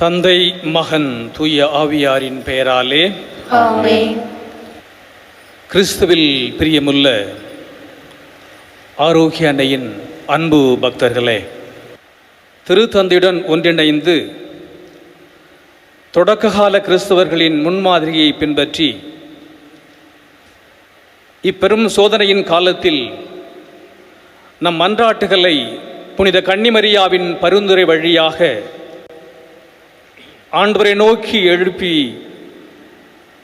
தந்தை, மகன், தூய ஆவியாரின் பெயராலே ஆமென். கிறிஸ்துவில் பிரியமுள்ள ஆரோக்கிய அன்னையின் அன்பு பக்தர்களே, திருத்தந்தையுடன் ஒன்றிணைந்து தொடக்ககால கிறிஸ்தவர்களின் முன்மாதிரியை பின்பற்றி இப்பெரும் சோதனையின் காலத்தில் நம் மன்றாட்டுகளை புனித கன்னிமரியாவின் பரிந்துரை வழியாக ஆண்டவரை நோக்கி எழுப்பி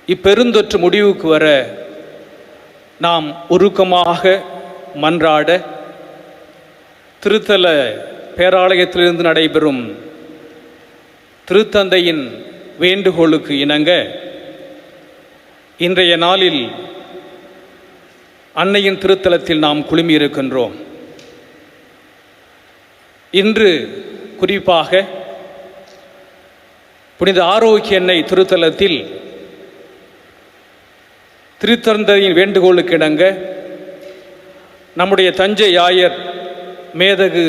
இப்பெருந்தொற்று முடிவுக்கு வர நாம் உருக்கமாக மன்றாட திருத்தல பேராலயத்திலிருந்து நடைபெறும் திருத்தந்தையின் வேண்டுகோளுக்கு இணங்க இன்றைய நாளில் அன்னையின் திருத்தலத்தில் நாம் குழுமியிருக்கின்றோம். இன்று குறிப்பாக புனித ஆரோக்கிய அன்னை திருத்தலத்தில் திருத்தந்தையின் வேண்டுகோளுக்கு இணங்க நம்முடைய தஞ்சை ஆயர் மேதகு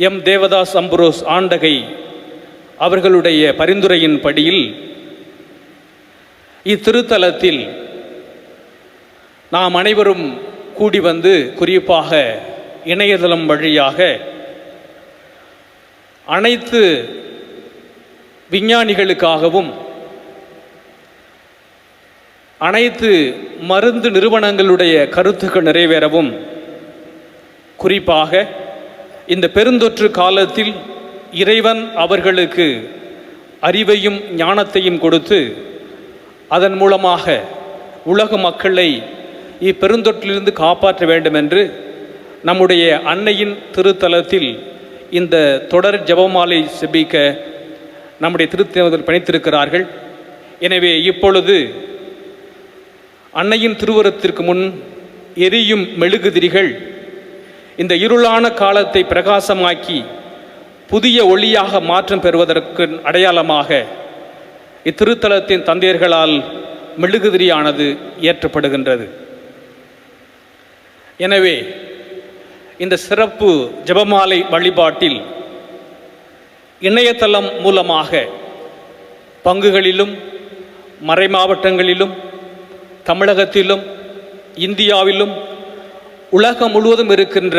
எம் தேவதாஸ் அம்புரோஸ் ஆண்டகை அவர்களுடைய பரிந்துரையின் படியில் இத்திருத்தலத்தில் நாம் அனைவரும் கூடி வந்து குறிப்பாக இணையதளம் வழியாக அனைத்து விஞ்ஞானிகளுக்காகவும் அனைத்து மருந்து நிறுவனங்களுடைய கருத்துக்கள் நிறைவேறவும், குறிப்பாக இந்த பெருந்தொற்று காலத்தில் இறைவன் அவர்களுக்கு அறிவையும் ஞானத்தையும் கொடுத்து அதன் மூலமாக உலக மக்களை இப்பெருந்தொற்றிலிருந்து காப்பாற்ற வேண்டும் என்று நம்முடைய அன்னையின் திருத்தலத்தில் இந்த தொடர் ஜெபமாலை செபிக்க நம்முடைய திருத்தந்தையர் பணித்திருக்கிறார்கள். எனவே இப்பொழுது அன்னையின் திருவுரத்திற்கு முன் எரியும் மெழுகுதிரிகள் இந்த இருளான காலத்தை பிரகாசமாக்கி புதிய ஒளியாக மாற்றம் பெறுவதற்கு அடையாளமாக இத்திருத்தலத்தின் தந்தையர்களால் மெழுகுதிரியானது ஏற்றப்படுகின்றது. எனவே இந்த சிறப்பு ஜெபமாலை வழிபாட்டில் இணையதளம் மூலமாக பங்குகளிலும் மறை மாவட்டங்களிலும் தமிழகத்திலும் இந்தியாவிலும் உலகம் முழுவதும் இருக்கின்ற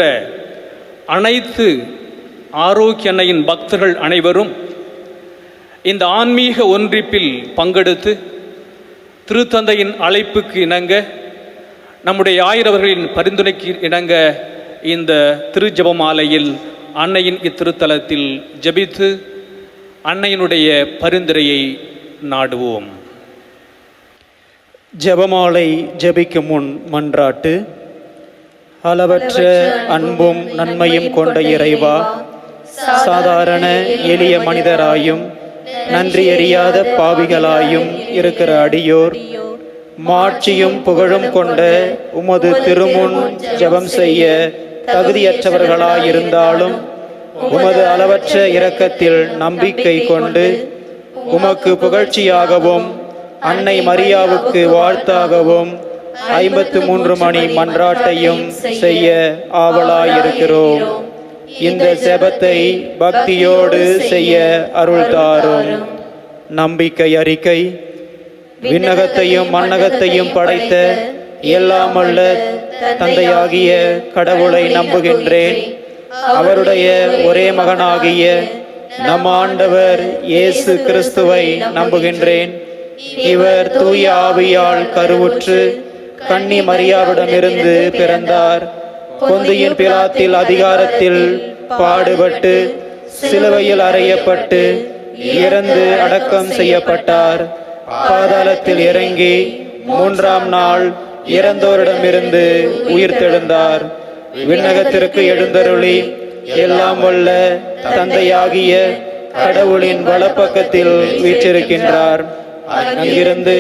அனைத்து ஆரோக்கிய அன்னையின் பக்தர்கள் அனைவரும் இந்த ஆன்மீக ஒன்றிப்பில் பங்கெடுத்து திருத்தந்தையின் அழைப்புக்கு இணங்க, நம்முடைய ஆயிரவர்களின் பரிந்துரைக்கு இணங்க இந்த திருஜெபமாலையில் அன்னையின் இத்திருத்தலத்தில் ஜெபித்து அன்னையினுடைய பரிந்துரையை நாடுவோம். ஜெபமாலை ஜெபிக்கும் முன் மன்றாட்டு. அளவற்ற அன்பும் நன்மையும் கொண்ட இறைவா, சாதாரண எளிய மனிதராயும் நன்றி அறியாத பாவிகளாயும் இருக்கிற அடியோர் மாட்சியும் புகழும் கொண்ட உமது திருமுன் ஜெபம் செய்ய தகுதியற்றவர்களாயிருந்தாலும் உமது அளவற்ற இரக்கத்தில் நம்பிக்கை கொண்டு உமக்கு புகழ்ச்சியாகவும் அன்னை மரியாவுக்கு வாழ்த்தாகவும் 53 மணி மன்றாட்டையும் செய்ய ஆவலாயிருக்கிறோம். இந்த ஜெபத்தை பக்தியோடு செய்ய அருள் தாரும். நம்பிக்கை அறிக்கை. விண்ணகத்தையும் மண்ணகத்தையும் படைத்த எல்லாம் வல்ல தந்தையாகிய கடவுளை நம்புகின்றேன். அவருடைய ஒரே மகனாகிய நம் ஆண்டவர் இயேசு கிறிஸ்துவை நம்புகின்றேன். இவர் தூய ஆவியால் கருவுற்று கன்னி மரியாவிடமிருந்து பிறந்தார். பொந்தியின் பிலாத்தில் அதிகாரத்தில் பாடுபட்டு சிலுவையில் அறையப்பட்டு இறந்து அடக்கம் செய்யப்பட்டார். பாதாளத்தில் இறங்கி 3ஆம் நாள் இறந்தோரிடமிருந்து உயிர்த்தெழுந்தார். விண்ணகத்திற்கு எழுந்தருளி எல்லாம் வல்ல தந்தையாகிய கடவுளின் வலப்பக்கத்தில் வீற்றிருக்கின்றார். அங்கிருந்து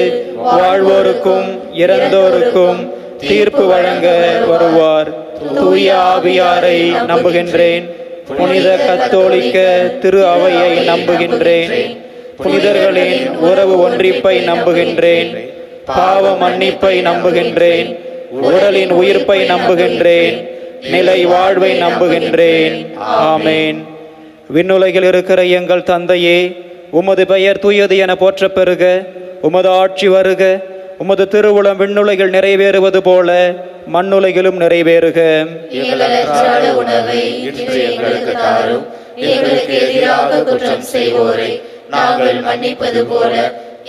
வாழ்வோருக்கும் இறந்தோருக்கும் தீர்ப்பு வழங்க வருவார். தூய ஆவியாரை நம்புகின்றேன். புனித கத்தோலிக்க திரு அவையை நம்புகின்றேன். புனிதர்களின் உறவு ஒன்றிப்பை நம்புகின்றேன். பாவ மன்னிப்பை நம்புகின்றேன். உடலின் உயிர்ப்பை நம்புகின்றேன். நிலை வாழ்வை நம்புகின்றேன். ஆமேன். விண்ணுலகில் இருக்கிற எங்கள் தந்தையே, உமது பெயர் தூயது என போற்றப் பெறுக. உமது ஆட்சி வருக. உமது திருவுளம் விண்ணுலகில் நிறைவேறுவது போல மண்ணுலகிலும் நிறைவேறுக. எங்கள் அன்றாட உணவை இன்று எங்களுக்கு தாரும். எங்களுக்கு எதிராக குற்றம் செய்வோரை நாங்கள் மன்னிப்பது போல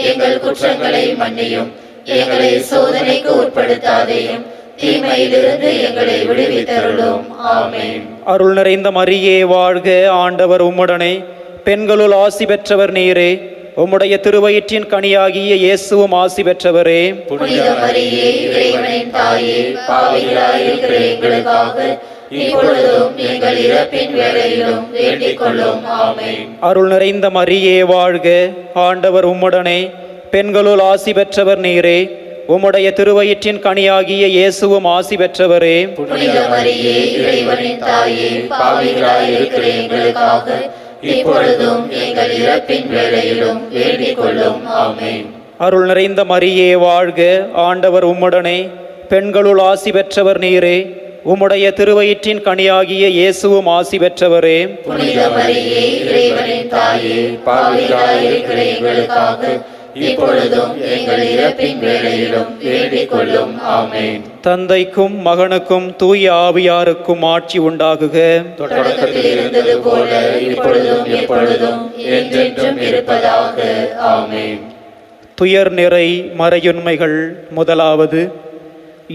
எங்கள் குற்றங்களை மன்னியும். எங்களை சோதனைக்கு உட்படுத்தாதேயும், தீமையிலிருந்து எங்களை விடுவித்தருளும். ஆமென். அருள் நிறைந்த மரியே வாழ்க. ஆண்டவர் உம்முடனே, பெண்களுள் ஆசி பெற்றவர் நீரே. உம்முடைய திருவயிற்றின் கனியாகிய இயேசுவும் ஆசி பெற்றவரே. புனித மரியே, இறைவனின் தாயே, பாவிகளாயிருக்கிற எங்களுக்காக இப்பொழுதும் எங்கள் இறப்பின் வேளையிலும் வேண்டிக் கொள்ளும். ஆமென். அருள் நிறைந்த மரியே வாழ்க. ஆண்டவர் உம்முடனே, பெண்களுள் ஆசி பெற்றவர் நீரே. உம்முடைய திருவயிற்றின் கனியாகிய இயேசுவும் ஆசி பெற்றவரே. புனித மரியே, இறைவனின் தாயே, பாவிகளாயிருக்கிற எங்களுக்காக இப்பொழுதும் எங்கள் இறப்பின் வேளையிலும் வேண்டிக் கொள்ளும். ஆமென். அருள் நிறைந்த மரியே வாழ்க. ஆண்டவர் உம்முடனே, பெண்களுள் ஆசி பெற்றவர் நீரே. உம்முடைய திருவயிற்றின் கனியாகிய இயேசுவும் ஆசி பெற்றவரே. புனித மரியே, இறைவனின் தாயே, பாவிகளாயிருக்கிற எங்களுக்காக இப்பொழுதும் எங்கள் இறப்பின் வேளையிலும் வேண்டிக் கொள்ளும். ஆமென். தந்தைக்கும் மகனுக்கும் தூய ஆவியாருக்கும் ஆட்சி உண்டாகுக. தொடக்கத்தில் இருந்தது போல இப்பொழுதும் எப்பொழுதும் என்றென்றும் இருப்பதாக. ஆமென். துயர் நிறை மறையுண்மைகள். முதலாவது,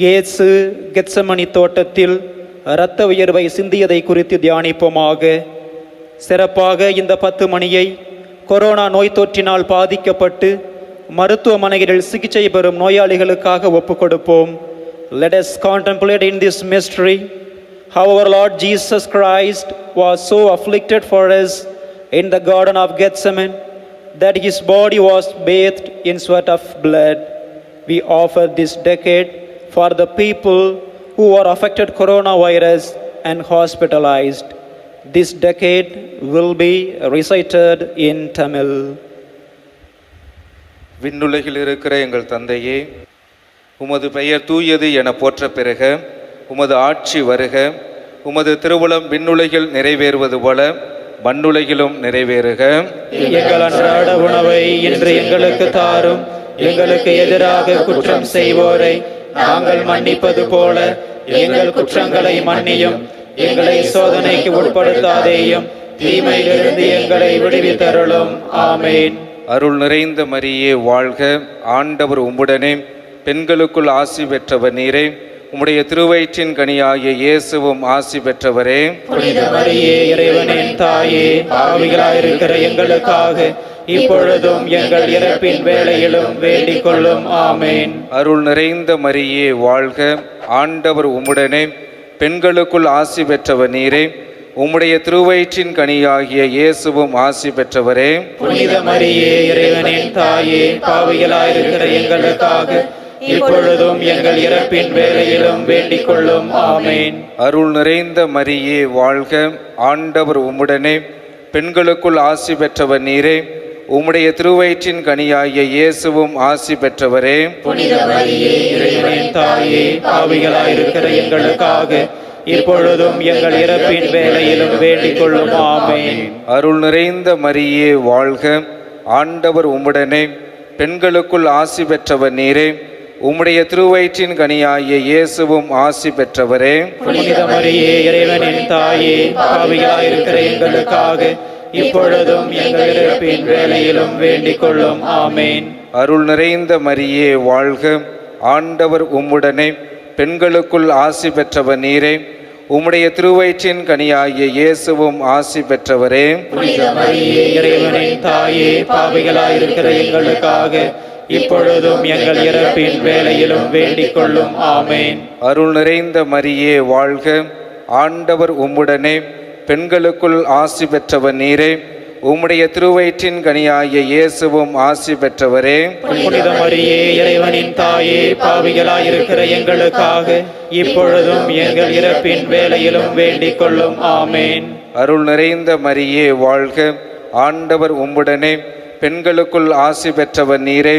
இயேசு கெத்சமனி தோட்டத்தில் இரத்த உயர்வை சிந்தியதை குறித்து தியானிப்போமாக. சிறப்பாக இந்த 10 மணியை கொரோனா நோய் தொற்றினால் பாதிக்கப்பட்டு மருத்துவமனைகளில் சிகிச்சை பெறும் நோயாளிகளுக்காக ஒப்புக்கொடுப்போம். Let us contemplate in this mystery how our Lord Jesus Christ was so afflicted for us in the Garden of Gethsemane that his body was bathed in sweat of blood. We offer this decade for the people who are affected coronavirus and hospitalized. This decade will be recited in Tamil. விண்ணுலகில் இருக்கிற எங்கள் தந்தையே, உமது பெயர் தூயது என போற்ற பெறுக. உமது ஆட்சி வருக. உமது திருவுளம் விண்ணுலகில் நிறைவேறுவது போல மண்ணுலகிலும் நிறைவேறுக. எங்கள் அன்றாட உணவை இன்று எங்களுக்கு தாரும். எங்களுக்கு எதிராக குற்றம் செய்வோரை நாங்கள் மன்னிப்பது போல எங்கள் குற்றங்களை மன்னியும். எங்களை சோதனைக்கு உட்படுத்தாதேயும், தீமையிலிருந்து எங்களை விடுவித்தருளும். ஆமென். அருள் நிறைந்த மரியே வாழ்க. ஆண்டவர் உம்முடனே, பெண்களுக்குள் ஆசி பெற்றவர் நீரே. உம்முடைய திருவயிற்றின் கனியாகிய இயேசுவும் ஆசி பெற்றவரே. புனித மரியே, இறைவனின் தாயே, பாவிகளாயிருக்கிற எங்களுக்காக இப்பொழுதும் எங்கள் இறப்பின் வேளையிலும் வேண்டிக் கொள்ளும். ஆமென். அருள் நிறைந்த மரியே வாழ்க. ஆண்டவர் உம்முடனே, பெண்களுக்குள் ஆசி பெற்றவர் நீரே. உம்முடைய திருவயிற்றின் கனியாகிய இயேசுவும் ஆசி பெற்றவரே. புனித மரியே, இறைவனின் தாயே, பாவிகளாயிருக்கிற எங்களுக்காக இப்பொழுதும் எங்கள் இறப்பின் வேளையிலும் வேண்டிக் கொள்ளும். ஆமென். அருள் நிறைந்த மரியே வாழ்க. ஆண்டவர் உம்முடனே, பெண்களுக்குள் ஆசி பெற்றவர் நீரே. உம்முடைய திருவயிற்றின் கனியாகிய இயேசுவும் ஆசி பெற்றவரே. புனித மரியே, இறைவனின் தாயே, பாவிகளாயிருக்கிற எங்களுக்காக இப்பொழுதும் எங்கள் இறப்பின் வேளையிலும் வேண்டிக் கொள்ளும். ஆமென். அருள் நிறைந்த மரியே வாழ்க. ஆண்டவர் உம்முடனே, பெண்களுக்குள் ஆசி பெற்றவர் நீரே. உம்முடைய திருவயிற்றின் கனியாகிய இயேசுவும் ஆசி பெற்றவரே. புனித மரியே, இறைவனின் தாயே, பாவிகளாயிருக்கிற எங்களுக்காக இப்பொழுதும் எங்கள் இறப்பின் வேளையிலும் வேண்டிக் கொள்ளும். ஆமென். அருள் நிறைந்த மரியே வாழ்க. ஆண்டவர் உம்முடனே, பெண்களுக்குள் ஆசி பெற்றவர் நீரே. உம்முடைய திருவயிற்றின் கனியாகிய இயேசுவும் ஆசி பெற்றவரே. புனித மரியே, இறைவனின் தாயே, பாவிகளாயிருக்கிற எங்களுக்காக இப்பொழுதும் எங்கள் இறப்பின் வேளையிலும் வேண்டிக் கொள்ளும். ஆமென். அருள் நிறைந்த மரியே வாழ்க. ஆண்டவர் உம்முடனே, பெண்களுக்குள் ஆசி பெற்றவர் நீரே. உம்முடைய திருவயிற்றின் கனியாகிய இயேசுவும் ஆசி பெற்றவரே. புனித மரியே, இறைவனின் தாயே, பாவிகளாயிருக்கிற எங்களுக்காக இப்பொழுதும் எங்கள் இறப்பின் வேளையிலும் வேண்டிக் கொள்ளும். ஆமென். அருள் நிறைந்த மரியே வாழ்க. ஆண்டவர் உம்முடனே, பெண்களுக்குள் ஆசி பெற்றவர் நீரே.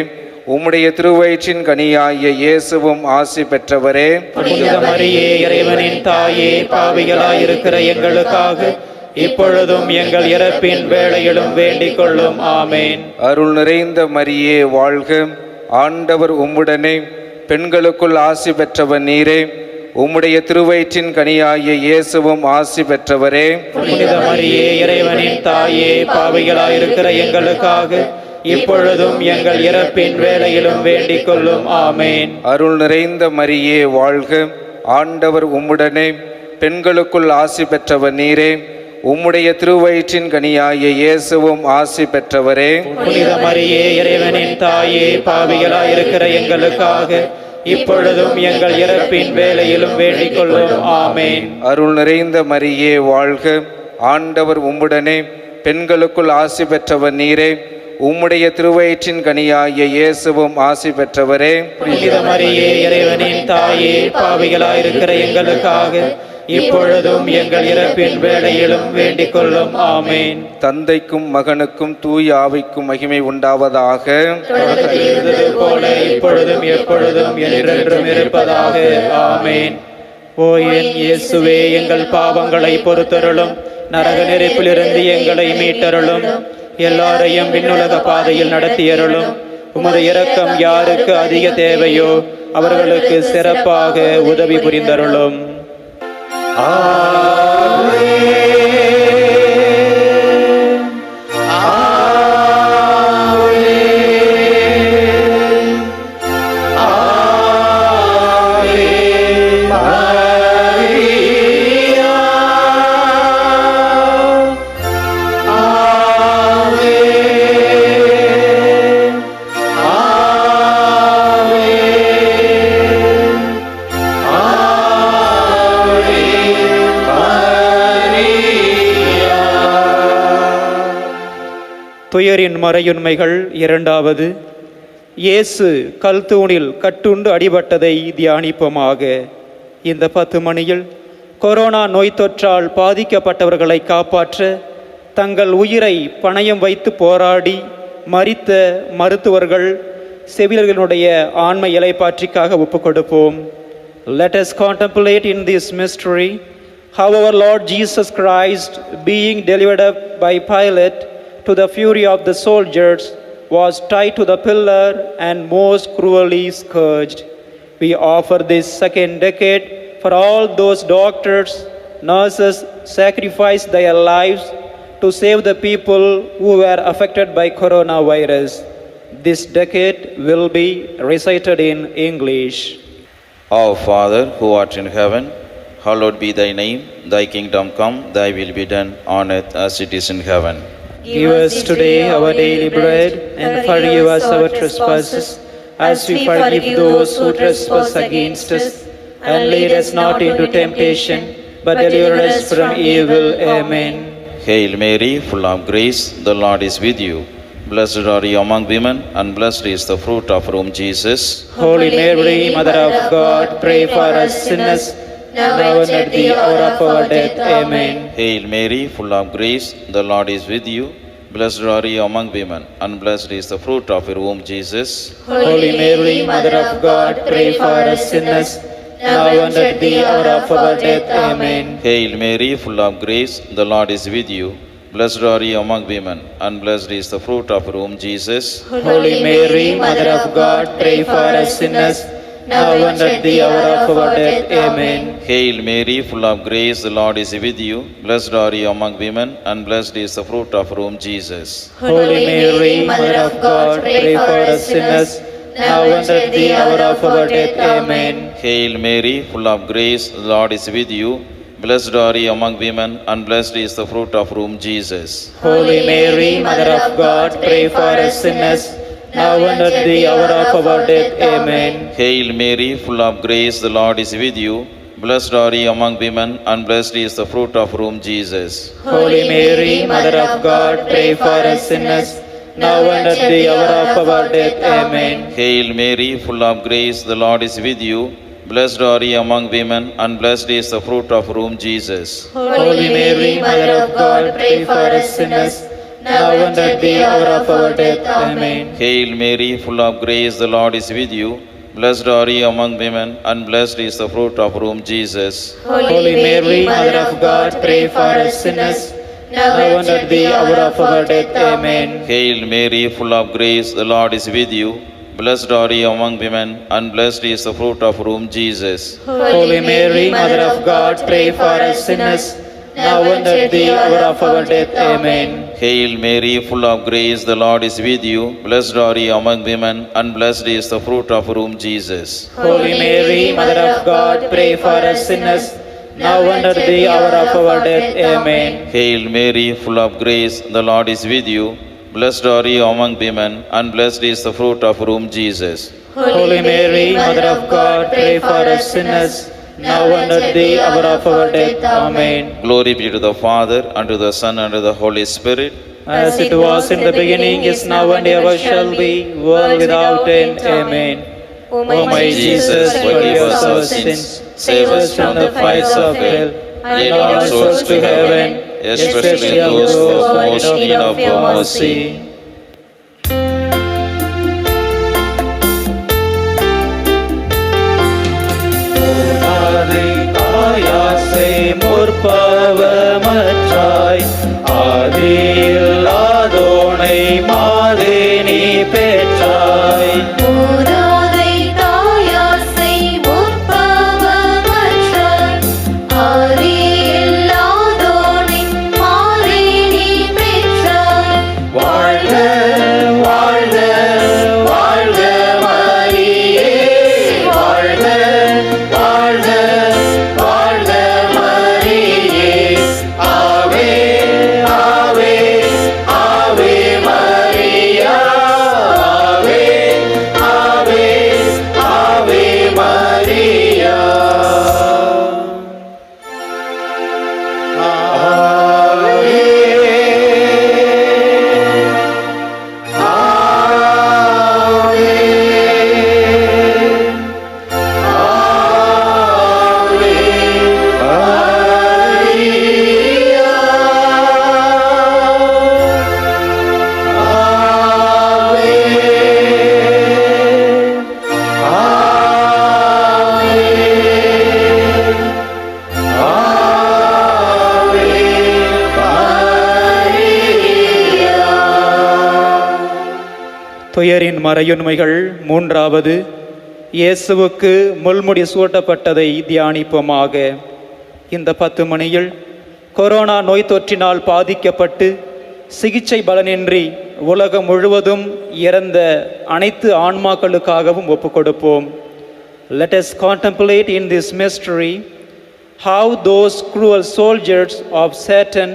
உம்முடைய திருவயிற்றின் கனியாகிய இயேசுவும் ஆசி பெற்றவரே. புனித மரியே, இறைவனின் தாயே, பாவிகளாயிருக்கிற எங்களுக்காக இப்பொழுதும் எங்கள் இறப்பின் வேளையிலும் வேண்டிக் கொள்ளும். ஆமேன். அருள் நிறைந்த மரியே வாழ்க, ஆண்டவர் உம்முடனே, பெண்களுக்குள் ஆசி பெற்றவர் நீரே, உம்முடைய திருவயிற்றின் கனியாகிய இயேசுவும் ஆசி பெற்றவரே. புனித மரியே, இறைவனின் தாயே, பாவிகளாயிருக்கிற எங்களுக்காக இப்பொழுதும் எங்கள் இறப்பின் வேளையிலும் வேண்டிக் கொள்ளும். ஆமேன். அருள் நிறைந்த மரியே வாழ்க, ஆண்டவர் உம்முடனே, பெண்களுக்குள் ஆசி பெற்றவர் நீரே, உம்முடைய திருவயிற்றின் கனியாகிய இயேசுவும் ஆசி பெற்றவரே. புனித மரியே, இறைவனின் தாயே, பாவிகளாயிருக்கிற எங்களுக்காக இப்பொழுதும் எங்கள் இறப்பின் வேளையிலும் வேண்டிக் கொள்ளும். ஆமேன். அருள் நிறைந்த மரியே வாழ்க, ஆண்டவர் உம்முடனே, பெண்களுக்குள் ஆசி பெற்றவர் நீரே, உம்முடைய திருவயிற்றின் கனியாகிய இயேசுவும் ஆசி பெற்றவரே. புனித மரியே, இறைவனின் தாயே, பாவிகளாயிருக்கிற எங்களுக்காக இப்பொழுதும் எங்கள் இறப்பின் வேளையிலும் வேண்டிக் கொள்ளும். ஆமேன். தந்தைக்கும் மகனுக்கும் தூய ஆவிக்கும் மகிமை உண்டாவதாக. தொடக்கத்தில் இருந்தது போல இப்பொழுதும் எப்பொழுதும் என்றென்றும் இருப்பதாக. ஆமேன். ஓ என் இயேசுவே, எங்கள் பாவங்களை பொறுத்தருளும், நரக நெருப்பிலிருந்து எங்களை மீட்டருளும், எல்லாரையும் விண்ணுலக பாதையில் நடத்தியருளும். உமது இரக்கம் யாருக்கு அதிக தேவையோ அவர்களுக்கு சிறப்பாக உதவி புரிந்தருளும். துயரின் மறையுண்மைகள். இரண்டாவது, இயேசு கல்தூணில் கட்டுண்டு அடிபட்டதை தியானிப்போமாக. இந்த 10 மணியில் கொரோனா நோய் தொற்றால் பாதிக்கப்பட்டவர்களை காப்பாற்ற தங்கள் உயிரை பணயம் வைத்து போராடி மரித்த மருத்துவர்கள், செவிலியர்களுடைய ஆன்ம இலைப்பாற்றிக்காக ஒப்புக் கொடுப்போம். Let us contemplate in this mystery how our Lord Jesus Christ, being delivered up by Pilate to the fury of the soldiers, was tied to the pillar and most cruelly scourged. We offer this second decade for all those doctors, nurses sacrificed their lives to save the people who were affected by coronavirus. This decade will be recited in English. Our Father, who art in heaven, hallowed be thy name. Thy kingdom come, thy will be done on earth as it is in heaven. Give us today our daily bread, and forgive us our trespasses, as we forgive those who trespass against us. And lead us not into temptation, but deliver us from evil. Amen. Hail Mary, full of grace, the Lord is with you. Blessed are you among women, and blessed is the fruit of whom Jesus. Holy Mary, Mother of God, pray for us sinners, now and at the hour of our death. Amen. Hail Mary, full of grace, the Lord is with you. Blessed are you among women, and blessed is the fruit of your womb, Jesus. Holy Mary, Mother of God, pray for us sinners, now and at the hour of our death. Amen. Hail Mary, full of grace, the Lord is with you. Blessed are you among women, and blessed is the fruit of your womb, Jesus. Holy Mary, Mother of God, pray for us sinners, now and at the hour of our death. Amen. Hail Mary, full of grace, the Lord is with you. Blessed are you among women, and blessed is the fruit of your womb, Jesus. Holy Mary, Mother of God, pray for us sinners, now and at the hour of our death. Amen. Hail Mary, full of grace, the Lord is with you. Blessed are you among women, and blessed is the fruit of your womb, Jesus. Holy Mary, Mother of God, pray for us sinners, now and at the hour of our death. Amen. Hail Mary, full of grace, the Lord is with you. Blessed are you among women, and blessed is the fruit of your womb, Jesus. Holy Mary, Mother of God, pray for us sinners, now and at the hour of our death. Amen. Hail Mary, full of grace, the Lord is with you. Blessed are you among women, and blessed is the fruit of your womb, Jesus. Holy Mary, Mother of God, pray for us sinners, now and at the hour of our death. Amen. Hail Mary, full of grace, the Lord is with you. Blessed are you among women, and blessed is the fruit of your womb, Jesus. Holy Mary, Mother of God, pray for us sinners, now and at the hour of our death. Amen. Hail Mary, full of grace, the Lord is with you. Blessed are you among women, and blessed is the fruit of whom, Jesus. Holy Mary, Mother of God, pray for us sinners, now and at the hour of our death. Amen. Hail Mary, full of grace, the Lord is with you. Blessed are you among women, and blessed is the fruit of whom, Jesus. Holy Mary, Mother of God, pray for us sinners, now and at the hour of our death. Amen. Hail Mary, full of grace, the Lord is with you. Blessed are you among women, and blessed is the fruit of whom, Jesus. Holy Mary, Mother of God, pray for us sinners, now and at the hour of our death. Amen. Glory be to the Father, and to the Son, and to the Holy Spirit. As it was in the beginning, is now, and ever shall be, world without end. Amen. O my Jesus, forgive us our sins, save us from the fires of hell, and lead all souls to heaven, especially those who are most in need of your mercy. முற்பவமற்றாய் ஆதியில்லாதோனை மாதே நீ பெற்றாய். மூதாதை தாயாசை முற்பவமற்றாய் ஆதியில்லாதோனை மாதே நீ பெற்றாய். வாழ்க வாழ்க வாழ்க மரியே, வாழ்க வாழ்க வாழ்க மரியே. ஆவே ஆவே ஆவே மரியா, ஆவே ஆவே ஆவே மரியா. துயரின் மறையுண்மைகள் மூன்றாவது. இயேசுவுக்கு முள்முடி சூட்டப்பட்டதை தியானிப்போமாக. இந்த 10 மணியில் கொரோனா நோய் தொற்றினால் பாதிக்கப்பட்டு சிகிச்சை பலனின்றி உலகம் முழுவதும் இறந்த அனைத்து ஆன்மாக்களுக்காகவும் ஒப்புக்கொடுப்போம். Let us contemplate in this mystery how those cruel soldiers of Satan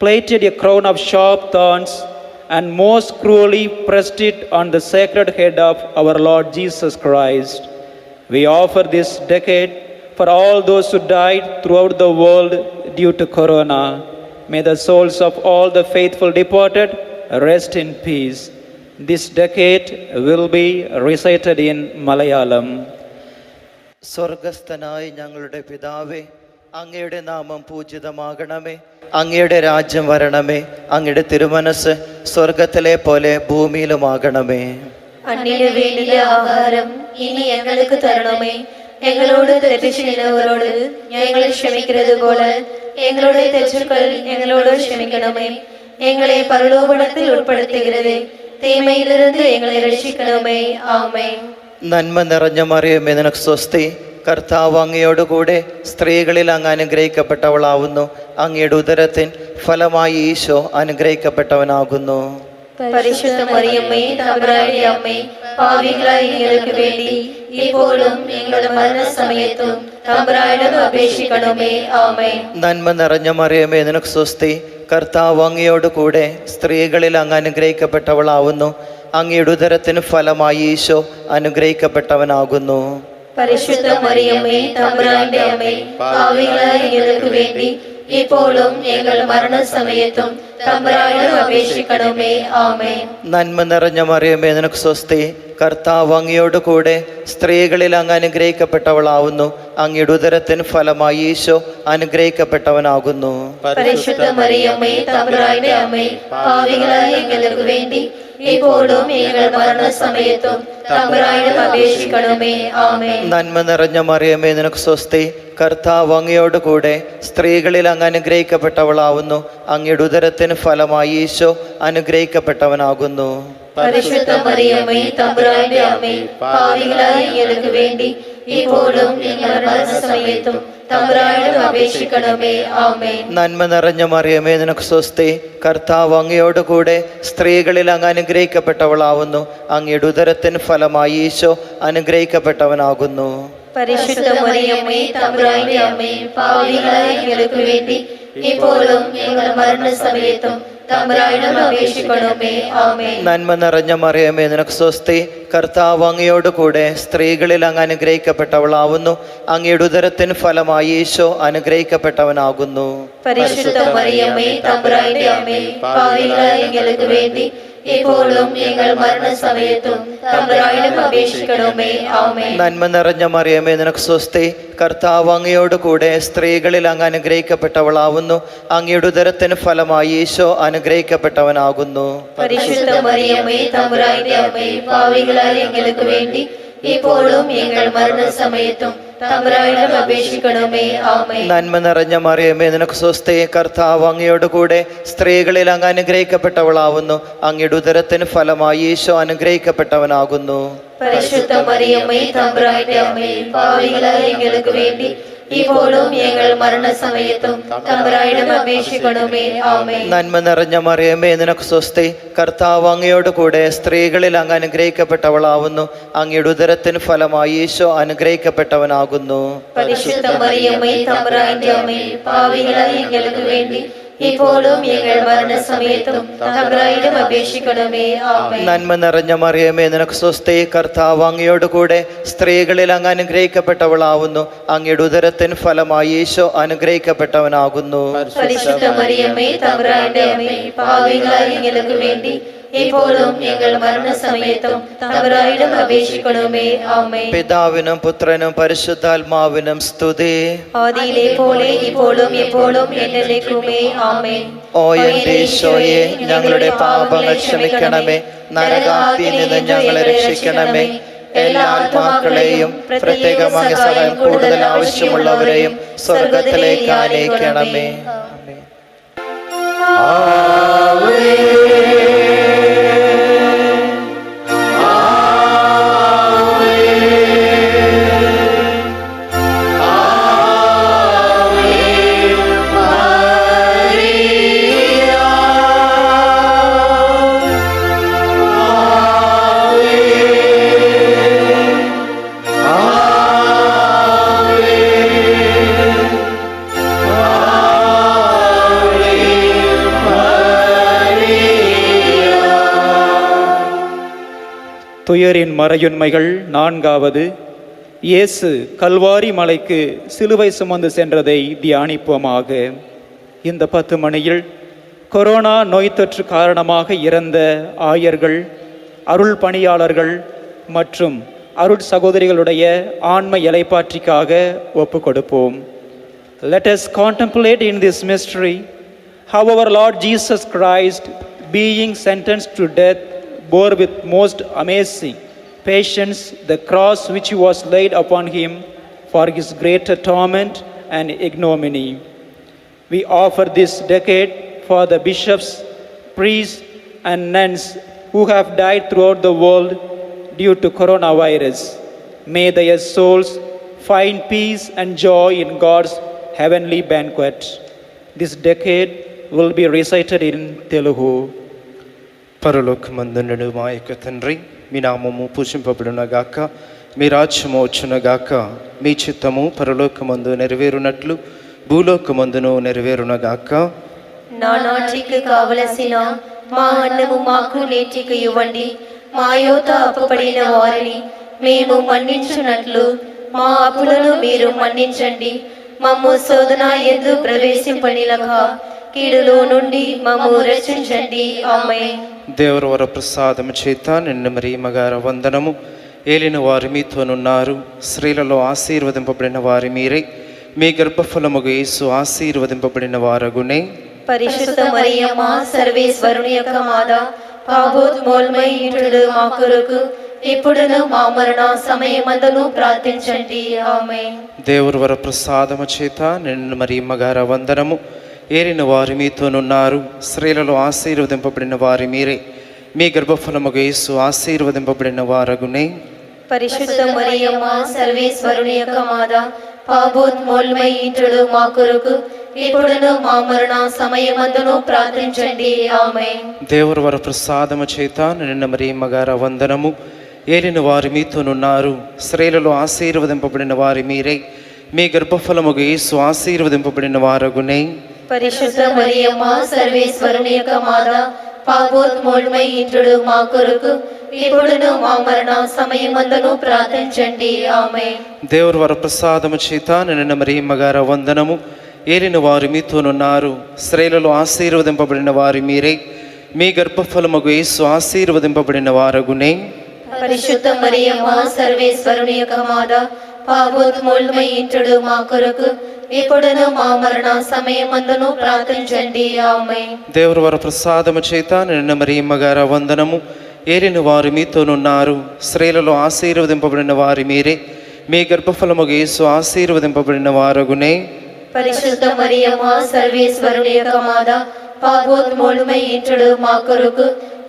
plaited a crown of sharp thorns and most cruelly pressed it on the sacred head of our Lord Jesus Christ. We offer this decade for all those who died throughout the world due to corona. May the souls of all the faithful departed rest in peace. This decade will be recited in Malayalam. സ്വർഗസ്ഥനായ ഞങ്ങളുടെ പിതാവേ, അങ്ങയുടെ നാമം പൂജിതമാകണമേ, അങ്ങയുടെ രാജ്യം വരണമേ, അങ്ങയുടെ തിരുമനസ് സ്വർഗത്തിലെ പോലെ ഭൂമിയിലുമാകണമേ. அன்னிட வேண்டிய ஆகாரம் இனி எங்களுக்கு தரணுமே. எங்களோடு தெற்று செய்தவரோடு எங்களை க்ஷமிக்கிறது போல எங்களுடைய தெற்றுக்கள் எங்களோடு க்ஷமிக்கணுமே. எங்களை பரலோகத்தில் உட்படுத்துகிறது, தீமையிலிருந்து எங்களை ரட்சிக்கணுமே. ஆமென். നന്മ നിറഞ്ഞ മറിയമേ, നിനക്ക് സ്വസ്തി. കർത്താവ് അങ്ങയോടുകൂടെ സ്ത്രീകളിൽ അങ്ങ് അനുഗ്രഹിക്കപ്പെട്ടവളാവുന്നു. അങ്ങയുടെ ഉദരത്തിൻ ഫലമായി ഈശോ അനുഗ്രഹിക്കപ്പെട്ടവനാകുന്നു. பரிசுத்த மரியம்மே, தம்புராட்டி அம்மே, பாவிகளாய் எங்களுக்கு வேண்டி இப்போதும் எங்களோட மரண சமயத்தும் தம்புராயிடம் அபேட்சிக்கணுமே. ஆமென். നന്മ നിറഞ്ഞ മറിയമേ, നിനക്ക് സ്വസ്തി. കർത്താവ് അങ്ങയോടുകൂടെ സ്ത്രീകളിൽ അങ്ങ് അനുഗ്രഹിക്കപ്പെട്ടവളാവുന്നു. അങ്ങയുടെ ഉദരത്തിന് ഫലമായി ഈശോ അനുഗ്രഹിക്കപ്പെട്ടവനാകുന്നു. பரிசுத்த மரியம்மே, தம்புராட்டி அம்மே, பாவிகளாய் எங்களுக்கு வேண்டி இப்போதும் எங்கள் மரண சமயத்தும் தம்புராயிடம் அபேட்சிக்கணுமே. ஆமென். നന്മ നിറഞ്ഞ മറിയമേ, നിനക്ക് സ്വസ്തി. കർത്താവ് അങ്ങയോടുകൂടെ സ്ത്രീകളിൽ അങ്ങ് അനുഗ്രഹിക്കപ്പെട്ടവളാവുന്നു. അങ്ങയുടെ ഉദരത്തിന് ഫലമായി ഈശോ അനുഗ്രഹിക്കപ്പെട്ടവനാകുന്നു. பரிசுத்த மரியம்மே, தம்புராட்டி அம்மே, பாவிகளாய் எங்களுக்கு வேண்டி இப்போதும் எங்கள் மரண சமயத்தும் തമ്പുരാനോട് അപേക്ഷിക്കണമേ. ആമേൻ. നന്മ നിറഞ്ഞ മറിയമേ നിനക്ക് സ്വസ്തി, കർത്താവ് അങ്ങയോട് കൂടെ സ്ത്രീകളിൽ അങ്ങ് അനുഗ്രഹിക്കപ്പെട്ടവളാവുന്നു. അങ്ങയുടെ ഉദരത്തിന് ഫലമായി ഈശോ അനുഗ്രഹിക്കപ്പെട്ടവനാകുന്നു. പരിശുദ്ധ മറിയമേ തമ്പുരാന്റെ അമ്മേ, പാപികളായ ഞങ്ങൾക്ക് വേണ്ടി ഇപ്പോഴും ഞങ്ങളുടെ മരണസമയത്തും തമ്പുരാനോട് അപേക്ഷിക്കണമേ. ആമേൻ. നന്മ നിറഞ്ഞ മറിയമേ നിനക്ക് സ്വസ്തി, കർത്താവ് അങ്ങയോട് കൂടെ സ്ത്രീകളിൽ അങ്ങ് അനുഗ്രഹിക്കപ്പെട്ടവളാവുന്നു. അങ്ങയുടെ ഉദരത്തിന് ഫലമായി ഈശോ അനുഗ്രഹിക്കപ്പെട്ടവനാകുന്നു. പരിശുദ്ധ മറിയമേ തമ്പുരാന്റെ അമ്മേ, പാപികളായ ഞങ്ങൾക്ക് വേണ്ടി ഇപ്പോഴും ഞങ്ങളുടെ മരണസമയത്തും തമ്പുരാനോട് അപേക്ഷിക്കണമേ. ആമേൻ. നന്മ നിറഞ്ഞ മറിയമേ നിനക്ക് സ്വസ്തി, കർത്താവ് അങ്ങയോട് കൂടെ സ്ത്രീകളിൽ അങ്ങ് അനുഗ്രഹിക്കപ്പെട്ടവളാവുന്നു. അങ്ങയുടെ ഉദരത്തിന് ഫലമായി ഈശോ അനുഗ്രഹിക്കപ്പെട്ടവനാകുന്നു. പരിശുദ്ധ മറിയമേ തമ്പുരാന്റെ അമ്മേ, പാപികളായ ഞങ്ങൾക്ക് വേണ്ടി ഇപ്പോഴും ഞങ്ങൾ മരണസമയത്തും തമ്പുരാനോട് അപേക്ഷിക്കണമേ. ആമേൻ. നന്മ നിറഞ്ഞ മറിയമേ നിനക്ക് സ്വസ്തി, കർത്താവ് അങ്ങയോട് കൂടെ സ്ത്രീകളിൽ അങ്ങ് അനുഗ്രഹിക്കപ്പെട്ടവളാവുന്നു. അങ്ങയുടെ ഉദരത്തിന് ഫലമായി ഈശോ അനുഗ്രഹിക്കപ്പെട്ടവനാകുന്നു. പരിശുദ്ധ മറിയമേ തമ്പുരാന്റെ അമ്മേ, പാപികളായ ഞങ്ങൾക്ക് വേണ്ടി ഇപ്പോഴും ഞങ്ങൾ മരണസമയത്തും തമ്പുരാനോട് അപേക്ഷിക്കണമേ. ആമേൻ. നന്മ നിറഞ്ഞ മറിയമേ നിനക്ക് സ്വസ്തി, കർത്താവ് അങ്ങയോട് കൂടെ സ്ത്രീകളിൽ അങ്ങ് അനുഗ്രഹിക്കപ്പെട്ടവളാവുന്നു. അങ്ങയുടെ ഉദരത്തിന് ഫലമായി ഈശോ അനുഗ്രഹിക്കപ്പെട്ടവനാകുന്നു. പരിശുദ്ധ മറിയമേ തമ്പുരാന്റെ അമ്മേ, പാപികളായ ഞങ്ങൾക്ക് വേണ്ടി ഇപ്പോഴും ഞങ്ങൾ മരണസമയത്തും തമ്പുരാനോട് അപേക്ഷിക്കണമേ. ആമേൻ. നന്മ നിറഞ്ഞ മറിയമേ നിനക്ക് സ്വസ്തി, കർത്താവ് അങ്ങയോട് കൂടെ സ്ത്രീകളിൽ അങ്ങ് അനുഗ്രഹിക്കപ്പെട്ടവളാവുന്നു. അങ്ങയുടെ ഉദരത്തിന് ഫലമായി ഈശോ അനുഗ്രഹിക്കപ്പെട്ടവനാകുന്നു. പരിശുദ്ധ മറിയമേ തമ്പുരാന്റെ അമ്മേ, പാപികളായ ഞങ്ങൾക്ക് വേണ്ടി ഇപ്പോഴും ഞങ്ങൾ മരണസമയത്തും തമ്പുരാനോട് അപേക്ഷിക്കണമേ. ആമേൻ. നന്മ നിറഞ്ഞ മറിയമേ നിനക്ക് സ്വസ്തി, കർത്താവ് അങ്ങയോട് കൂടെ സ്ത്രീകളിൽ അങ്ങ് അനുഗ്രഹിക്കപ്പെട്ടവളാവുന്നു. അങ്ങയുടെ ഉദരത്തിന് ഫലമായി ഈശോ അനുഗ്രഹിക്കപ്പെട്ടവനാകുന്നു. പരിശുദ്ധ മറിയമേ തമ്പുരാന്റെ അമ്മേ, പാപികളായ ഞങ്ങൾക്ക് വേണ്ടി ഇപ്പോഴും ഞങ്ങൾ മരണസമയത്തും തമ്പുരാനോട് അപേക്ഷിക്കണമേ. ആമേൻ. പിതാവിനും പുത്രനും പരിശുദ്ധാത്മാവിനും സ്തുതി. ആദിയിലെ പോലെ ഇപ്പോഴും എപ്പോഴും എന്നേക്കുമേ. ആമേൻ. ഓ എന്റെ ഈശോയെ, ഞങ്ങളുടെ പാപങ്ങൾ ക്ഷമിക്കണമേ. നരകാഗ്നിയിൽ നിന്ന് ഞങ്ങളെ രക്ഷിക്കണമേ. എല്ലാ ആത്മാക്കളെയും പ്രത്യേകം അങ്ങ് സഹായം കൂടുതൽ ആവശ്യമുള്ളവരെയും സ്വർഗത്തിലേക്ക് ആനയിക്കണമേ. துயரின் மறையுண்மைகள். நான்காவது, இயேசு கல்வாரி மலைக்கு சிலுவை சுமந்து சென்றதை தியானிப்போமாக. இந்த 10 மணியில் கொரோனா நோய் தொற்று காரணமாக இறந்த ஆயர்கள், அருள் பணியாளர்கள் மற்றும் அருட் சகோதரிகளுடைய ஆன்ம இலைப்பாற்றிக்காக ஒப்பு கொடுப்போம். Let us contemplate in this mystery how our Lord Jesus Christ, being sentenced to death, bore with most amazing patience the cross which was laid upon him for his greater torment and ignominy. We offer this decade for the bishops, priests, and nuns who have died throughout the world due to coronavirus. May their souls find peace and joy in God's heavenly banquet. This decade will be recited in Telugu. పరలోకమందుండు మా యొక్క తండ్రి, మీ నామము పూజింపబడునగాక, మీ రాజ్యము వచ్చునగాక, మీ చిత్తము పరలోకమందు నెరవేరునట్లు భూలోకమందును నెరవేరునగాక. నానాటికి కావలసిన మా అన్నము మాకు నేటికి ఇవ్వండి. మా యోత అప్పుపడిన వారిని మేము మన్నించున్నట్లు మా అప్పులను మీరు మన్నించండి. మమ్ము శోధన యందు ప్రవేశింపనిలక కీడులో నుండి మమ్ము రక్షించండి. ఆమేన్. దేవర వర ప్రసాదము చేత నిన్ను మరి మగార వందనము. ఏలిన వారు మీతోనున్నారు, స్త్రీలలో ఆశీర్వదింపబడిన వారి మీరే, మీ గర్భఫలముగు యేసు ఆశీర్వదింపబడిన వారగునే. పరిశుద్ధ మరియమ్మ, సర్వేశ్వరుని యొక్క మాత, పాపోద్మోల్మై ఇంటుడు మా కొరకు ఇప్పుడును మా మరణ సమయమందును ప్రార్థించండి. ఆమేన్. దేవుని వర ప్రసాదము చేత నిన్ను మరియమ్మ గారు వందనము. ఏలిన వారు మీతోనున్నారు, స్త్రీలలో ఆశీర్వదింపబడిన వారి మీరే, మీ గర్భఫలముగా యేసు ఆశీర్వదింపబడిన వారగునే. పరిశుద్ధ మరియమ్మ సర్వేశ్వరుని యొక్క మాత, పాపోత్మోల్మై ఇంటుడు మా కొరకు ఇప్పుడును మా మరణ సమయమందును ప్రార్థించండి. ఆమేన్. దేవుని వర ప్రసాదము చేత నిన్ను మరియమ్మ గారు వందనము. ఏలిన వారు మీతోనున్నారు, స్త్రీలలో ఆశీర్వదింపబడిన వారి మీరే, మీ గర్భఫలముగా యేసు ఆశీర్వదింపబడిన వారగునే. పరిశుద్ధ మరియమ్మ సర్వేశ్వరుని యొక్క మాత, పాపోత్మోల్మై ఇంటుడు మా కొరకు ఇప్పుడును మా మరణ సమయమందును ప్రార్థించండి. ఆమేన్. దేవుని వర ప్రసాదము చేత నిన్ను మరియమ్మ గారు వందనము. ఏలిన వారు మీతోనున్నారు, స్త్రీలలో ఆశీర్వదింపబడిన వారి మీరే, మీ గర్భఫలముగా యేసు ఆశీర్వదింపబడిన వారగునే. పరిశుద్ధ మరియమ్మ సర్వేశ్వరుని యొక్క మాత, పాపోత్మోల్మై ఇంటుడు మా కొరకు ఇప్పుడును మా మరణ సమయమందును ప్రార్థించండి. ఆమేన్. దేవుని వర ప్రసాదము చేత నిన్ను మరియమ్మ గారు వందనము. ఏలిన వారు మీతోనున్నారు, స్త్రీలలో ఆశీర్వదింపబడిన వారి మీరే, మీ గర్భఫలముగా యేసు ఆశీర్వదింపబడిన వారగునే. పరిశుద్ధ మరియమ్మ సర్వేశ్వరుని యొక్క మాత, పాపోత్మోల్మై ఇంటుడు మా కొరకు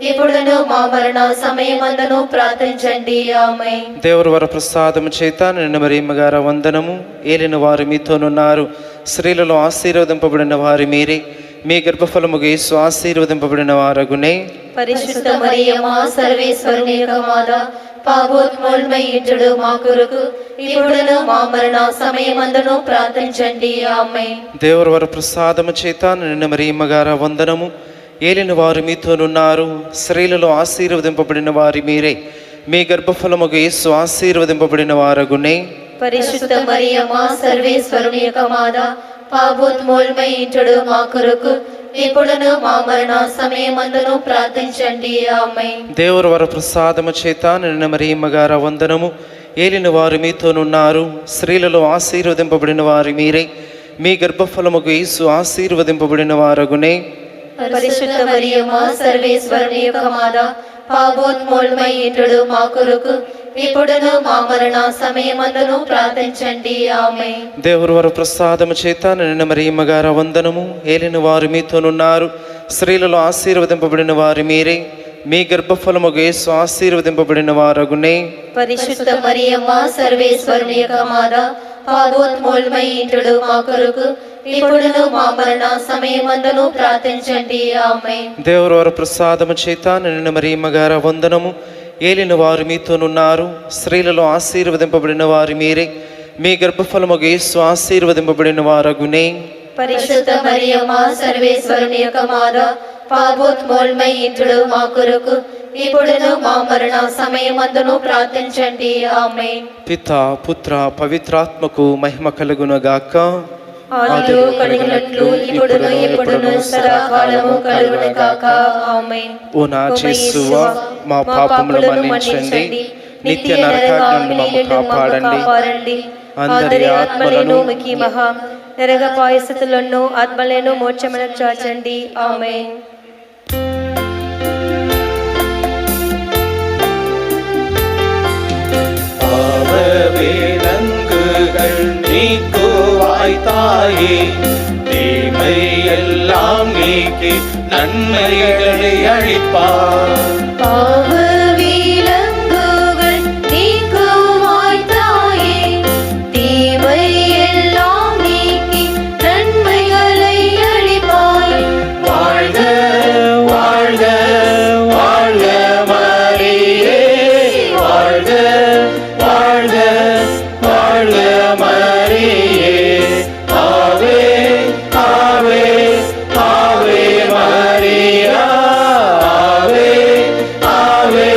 ఇప్పుడును మా మరణ సమయమందును ప్రార్థించండి. ఆమేన్. దేవుని వర ప్రసాదము చేత నిన్ను మరియమ్మ గారు వందనము. ఏలిన వారు మీతోనున్నారు, స్త్రీలలో ఆశీర్వదింపబడిన వారి మీరే, మీ గర్భఫలముగా యేసు ఆశీర్వదింపబడిన వారగునే. పరిశుద్ధ మరియమ్మ సర్వేశ్వరుని యొక్క మాత, పాపోత్మోల్మై ఇంటుడు మా కొరకు ఇప్పుడును మా మరణ సమయమందును ప్రార్థించండి. ఆమేన్. దేవుని వర ప్రసాదము చేత నిన్ను మరియమ్మ గారు వందనము. ఏలిన వారు మీతోనున్నారు, స్త్రీలలో ఆశీర్వదింపబడిన వారి మీరే, మీ గర్భఫలముగా యేసు ఆశీర్వదింపబడిన వారగునే. పరిశుద్ధ మరియమ్మ సర్వేశ్వరుని యొక్క మాత, పాపోత్మోల్మై ఇంటుడు మా కొరకు ఇప్పుడును మా మరణ సమయమందును ప్రార్థించండి. ఆమేన్. దేవుని వర ప్రసాదము చేత నిన్ను మరియమ్మ గారు వందనము. ఏలిన వారు మీతోనున్నారు, స్త్రీలలో ఆశీర్వదింపబడిన వారి మీరే, మీ గర్భఫలముగా యేసు ఆశీర్వదింపబడిన వారగునే. పరిశుద్ధ మరియమ్మ సర్వేశ్వరుని యొక్క మాత, పాపోత్మోల్మై ఇంటుడు మా కొరకు ఇప్పుడును మా మరణ సమయమందును ప్రార్థించండి. ఆమేన్. దేవుని వర ప్రసాదము చేత నిన్ను మరియమ్మ గారు వందనము. ఏలిన వారు మీతోనున్నారు, స్త్రీలలో ఆశీర్వదింపబడిన వారి మీరే, మీ గర్భఫలముగా యేసు ఆశీర్వదింపబడిన వారగునే. పరిశుద్ధ మరియమ్మ సర్వేశ్వరుని యొక్క మాత, పాపోత్మోల్మై ఇంటుడు మా కొరకు ఇప్పుడును మా మరణ సమయమందును ప్రార్థించండి. ఆమేన్. దేవుని వర ప్రసాదము చేత నిన్ను మరియమ్మ గారు వందనము. ఏలిన వారు మీతోనున్నారు, స్త్రీలలో ఆశీర్వదింపబడిన వారి మీరే, మీ గర్భఫలముగా యేసు ఆశీర్వదింపబడిన వారగునే. పరిశుద్ధ మరియమ్మ సర్వేశ్వరుని యొక్క మాత, పాపోత్మోల్మై ఇంటుడు మా కొరకు ఇప్పుడును మా మరణ సమయమందును ప్రార్థించండి. ఆమేన్. పితా పుత్ర పవిత్రాత్మకు మహిమ కలుగునుగాక. ఆదిలో కలిగినట్లు ఇప్పుడును ఎప్పుడును సదాకాలము కలుగును గాక. ఆమేన్. ఓ నా యేసువా, మా పాపములు మన్నించండి, నిత్య నరకాగ్ని నుండి మమ్ము కాపాడండి. అందరి ఆత్మలను ముఖ్య మహా నరక పాయసతులను ఆత్మలను మోక్షమునకు చాచండి. ఆమేన్. விலங்குகள் நீக்குவாய் தாயே, தீமை எல்லாம் நீக்கி நன்மைகளை அளிப்பார். பாவ விலங்குகள் நீக்குவாய் தாயே, தீமை எல்லாம் நீக்கி நன்மைகளை அளிப்பாய். வாழ்க வாழ்க வாழ்க மரியே, வாழ்க வாழ்க வாழ்க மரியே. ஆவே ஆவே ஆவே மரியா, ஆவே ஆவே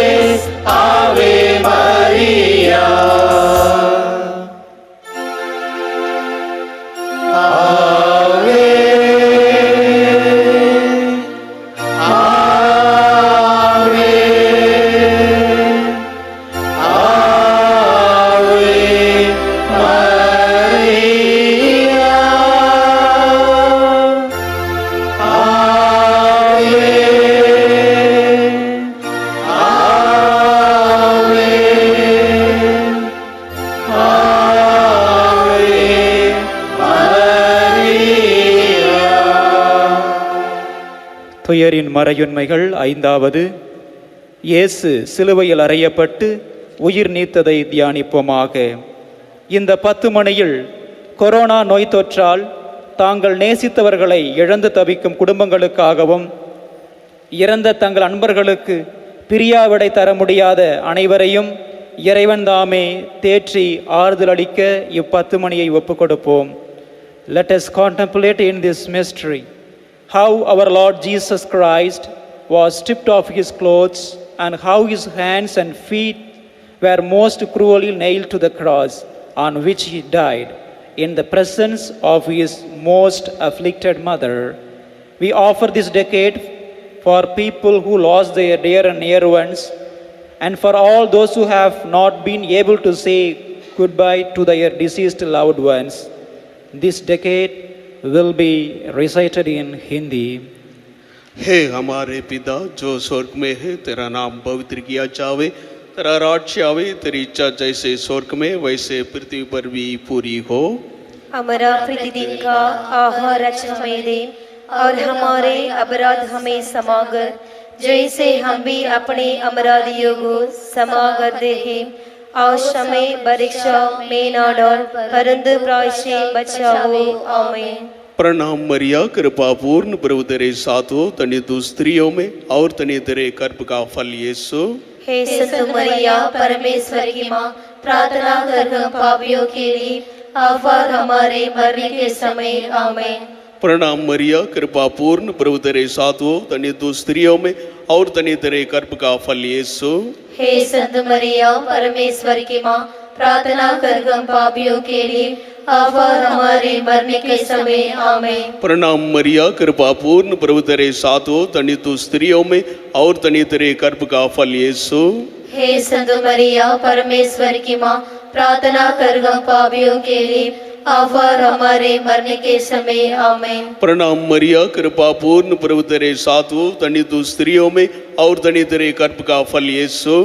துயரின் மறையுண்மைகள். ஐந்தாவது, இயேசு சிலுவையில் அறையப்பட்டு உயிர் நீத்ததை தியானிப்போமாக. இந்த 10 மணியில் கொரோனா நோய் தொற்றால் தாங்கள் நேசித்தவர்களை இழந்து தவிக்கும் குடும்பங்களுக்காகவும், இறந்த தங்கள் அன்பர்களுக்கு பிரியாவிடை தர முடியாத அனைவரையும் இறைவன் தாமே தேற்றி ஆறுதல் அளிக்க 10 மணியை ஒப்புக் கொடுப்போம். Let us contemplate in this mystery how our Lord Jesus Christ was stripped of his clothes and how his hands and feet were most cruelly nailed to the cross on which he died in the presence of his most afflicted mother. We offer this decade for people who lost their dear and near ones, and for all those who have not been able to say goodbye to their deceased loved ones. This decade will be recited in Hindi. हे हमारे पिता जो स्वर्ग में है, तेरा नाम पवित्र किया जावे, तेरा राज्य आवे, तेरी इच्छा जैसे स्वर्ग में वैसे पृथ्वी पर भी पूरी हो। हमारा प्रतिदिन का आहार आज हमें दे, और हमारे अपराध हमें क्षमा कर, जैसे हम भी अपने अपराधियों को क्षमा करते हैं, और हमें परीक्षा में न डाल, परंतु प्रायश्चित से बचाओ। आमीन। प्रणाम मरिया, कृपा पूर्ण प्रभु तेरे साथ हो, तनी तू स्त्रियों में और तनी तेरे गर्भ का फल यीशु। हे संत मरिया, परमेश्वर की माँ, प्रार्थना कर हम पापियों के लिए, अब और हमारे मरने के समय। आमीन। प्रणाम मरिया, कृपा पूर्ण प्रभु तेरे साथ हो, तनी तू स्त्रियों में और तनी तेरे गर्भ का फल यीशु। हे संत मरिया, परमेश्वर की माँ, प्रार्थना कर हम पापियों के लिए, अब और हमारे मरने के समय। आमीन। प्रणाम मरिया, कृपा पूर्ण प्रभु तेरे साथ हो, तनी तू स्त्रियों में और तनी तेरे गर्भ का फल यीशु। हे संत मरिया, परमेश्वर की माँ, प्रार्थना कर हम पापियों के लिए, अब और हमारे मरने के समय। आमीन। प्रणाम मरिया, कृपा पूर्ण प्रभु तेरे साथ हो, तनी तू स्त्रियों में और तनी तेरे गर्भ का फल यीशु।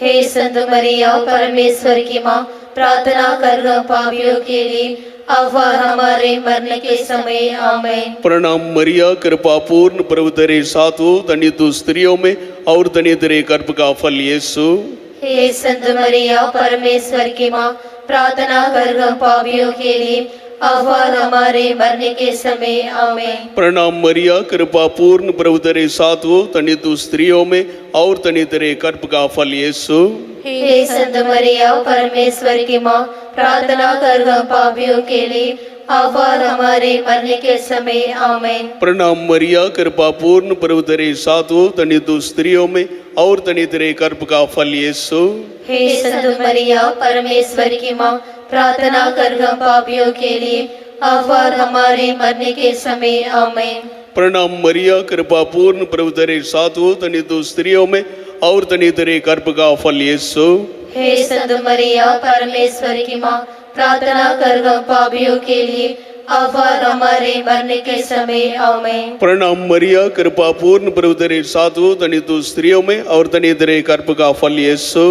हे संत मरिया, परमेश्वर की माँ, प्रार्थना कर हम पापियों के लिए, अब और हमारे मरने के समय। आमीन। प्रणाम मरिया, कृपा पूर्ण प्रभु तेरे साथ हो, तनी तू स्त्रियों में और तनी तेरे गर्भ का फल यीशु। हे संत मरिया, परमेश्वर की माँ, प्रार्थना कर हम पापियों के लिए, अब और हमारे मरने के समय। आमीन। प्रणाम मरिया, कृपा पूर्ण प्रभु तेरे साथ हो, तनी तू स्त्रियों में और तनी तेरे गर्भ का फल यीशु। हे संत मरिया, परमेश्वर की माँ, प्रार्थना कर हम पापियों के लिए, अब और हमारे मरने के समय। आमीन। प्रणाम मरिया, कृपा पूर्ण प्रभु तेरे साथ हो, तनी तू स्त्रियों में और तनी तेरे गर्भ का फल यीशु। हे संत मरिया, परमेश्वर की माँ, प्रार्थना कर हम पापियों के लिए, अब और हमारे मरने के समय। आमीन। प्रणाम मरिया, कृपा पूर्ण प्रभु तेरे साथ हो, तनी तू स्त्रियों में और तनी तेरे गर्भ का फल यीशु। हे संत मरिया, परमेश्वर की माँ, प्रार्थना कर हम पापियों के लिए, अब और हमारे मरने के समय। आमीन। प्रणाम मरिया, कृपा पूर्ण प्रभु तेरे साथ हो, तनी तू स्त्रियों में और तनी तेरे गर्भ का फल यीशु।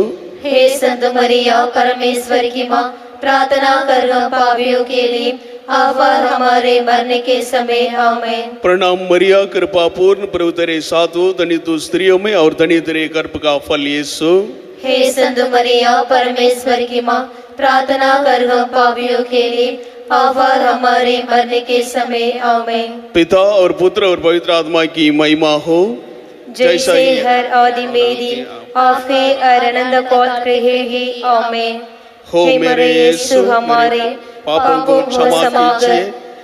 हे संत मरिया, परमेश्वर की माँ, प्रार्थना कर हम पापियों के लिए, अब और हमारे मरने के समय। आमीन। प्रणाम मरिया, कृपा पूर्ण प्रभु तेरे साथ हो, तनी तू स्त्रियों में और तनी तेरे गर्भ का फल यीशु। हे संत मरिया, परमेश्वर की माँ, प्रार्थना कर हम पापियों के लिए, अब और हमारे मरने के समय। आमीन। पिता और पुत्र और पवित्र आत्मा की महिमा हो, जैसे हर आदि मेरी आफे और अनंत गोत्र ही। आमीन। हो मेरे यीशु, हमारे पापों को क्षमा कीजिए,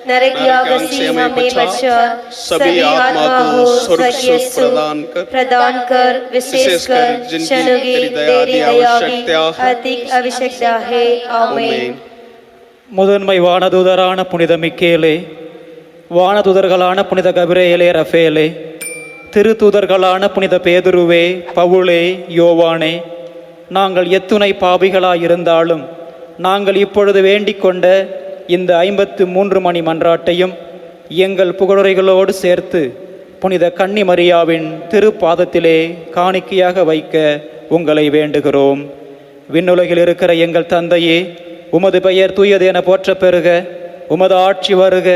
नरक याग से हमें बचा, सभी आत्मा को स्वर्ग सुख प्रदान कर, विशेषकर जिनको तेरी दया की अधिक आवश्यकता है। आमीन। முதன்மை வானதூதரான புனித மிக்கேலே, வானதூதர்களான புனித கபிரேலே, ரஃபேலே, திருத்தூதர்களான புனித பேதுருவே, பவுலே, யோவானே, நாங்கள் எத்துணை பாவிகளாயிருந்தாலும் நாங்கள் இப்பொழுது வேண்டிக் கொண்ட இந்த 53 மணி மன்றாட்டையும் எங்கள் புகழுரைகளோடு சேர்த்து புனித கன்னி மரியாவின் திருப்பாதத்திலே காணிக்கையாக வைக்க உங்களை வேண்டுகிறோம். விண்ணுலகில் இருக்கிற எங்கள் தந்தையே, உமது பெயர் தூயது என போற்ற பெறுக, உமது ஆட்சி வருக,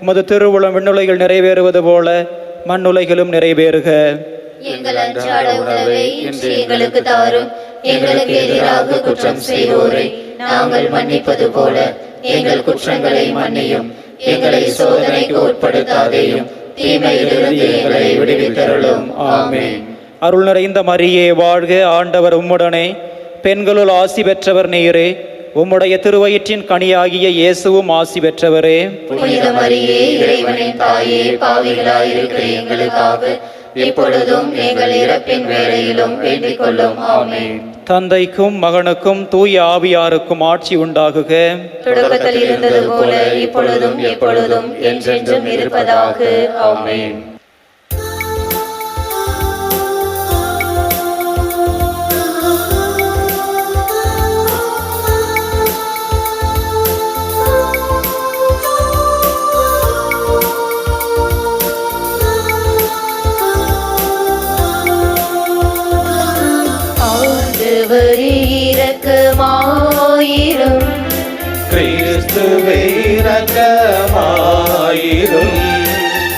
உமது திருவுளம் விண்ணுலகில் நிறைவேறுவது போல மண்ணுலகிலும் நிறைவேறுக. எங்கள் அன்றாட உணவை இன்று எங்களுக்கு தாரும். எங்களுக்கு எதிராக குற்றம் செய்வோரை நாங்கள் மன்னிப்பது போல எங்கள் குற்றங்களை மன்னியும். எங்களை சோதனைக்கு உட்படுத்தாதேயும், தீமையிலிருந்து எங்களை விடுவித்தருளும். ஆமென். அருள் நிறைந்த மரியே வாழ்க, ஆண்டவர் உம்முடனே, பெண்களுள் ஆசி பெற்றவர் நீரே, உம்முடைய திருவயிற்றின் கனியாகிய இயேசுவும் ஆசி பெற்றவரே. புனித மரியே, இறைவனின் தாயே, பாவிகளாயிருக்கிற எங்களுக்காக இப்பொழுதும் எங்கள் இறப்பின் வேளையிலும் வேண்டிக் கொள்ளும். ஆமென். தந்தைக்கும் மகனுக்கும் தூய ஆவியாருக்கும் ஆட்சி உண்டாகுக. தொடக்கத்தில் இருந்தது போல இப்பொழுதும் எப்பொழுதும் என்றென்றும் இருப்பதாக. ஆமென். இரக்கமாயிரும், கிறிஸ்துவே இரக்கமாயிரும்,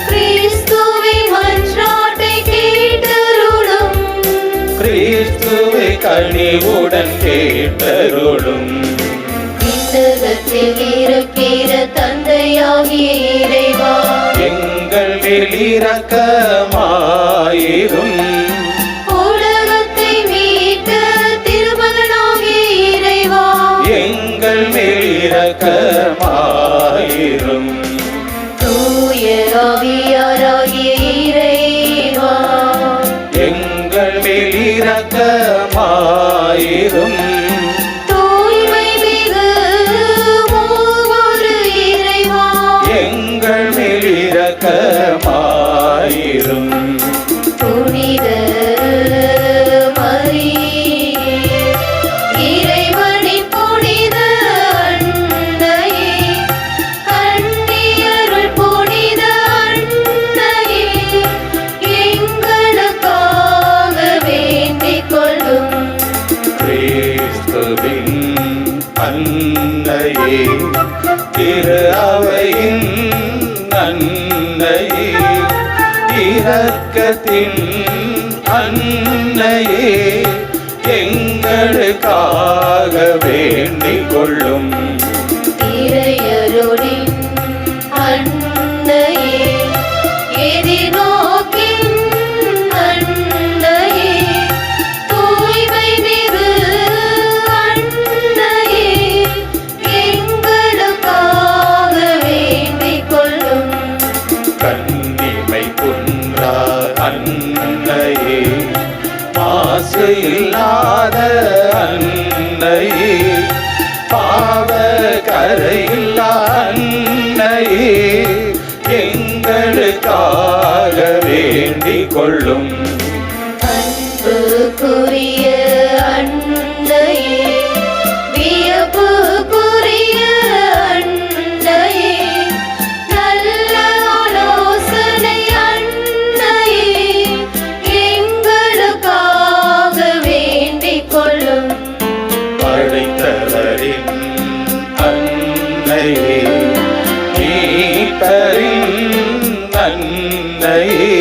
கிறிஸ்துவே மன்றாட்டை கேட்டருளும், கிறிஸ்துவே கனிவுடன் கேட்டருளும். விண்ணகத்தில் இருக்கிற தந்தையாகிய இறைவா, எங்கள் மேல் இரக்கமாயிரும், உலகத்தை மீட்ட திருமகனாகிய இறைவா, எங்கள் மேல் இரக்கமாயிரும். தூய ஆவியாராகிய இறைவா, எங்கள் மேல் இரக்கமாயிரும். தூய்மை மிகு மூவொரு இறைவா, எங்கள் மேல் இரக்கமாயிரும். புனித மரியே, இறைவனின் புனித அன்னையே, கன்னியருள் புனித அன்னையே, எங்களுக்காக வேண்டிக் கொள்ளும். கிறிஸ்துவின் அன்னையே, திரு அவையின் அன்னையே, இரக்கத்தின் அன்னையே, எங்களுக்காக வேண்டிக் கொள்ளும். இறையருளின் அன்னையே, எதிர்நோக்கின் அன்னையே, தூய்மை மிகு அன்னையே, எங்களுக்காக வேண்டிக் கொள்ளும். கன்னிமை குன்றா அன்னையே, மாசு இல்லாத அன்னையே, பாவ கரையில்லா அன்னையே, எங்களுக்காக வேண்டிக் கொள்ளும். அன்புக்குரிய அன்னையே, வியப்புக்குரிய அன்னையே, நல்ல ஆலோசனை அன்னையே, எங்களுக்காக வேண்டிக் கொள்ளும். படைத்தவரின் அன்னையே, மீட்பரின் அன்னையே,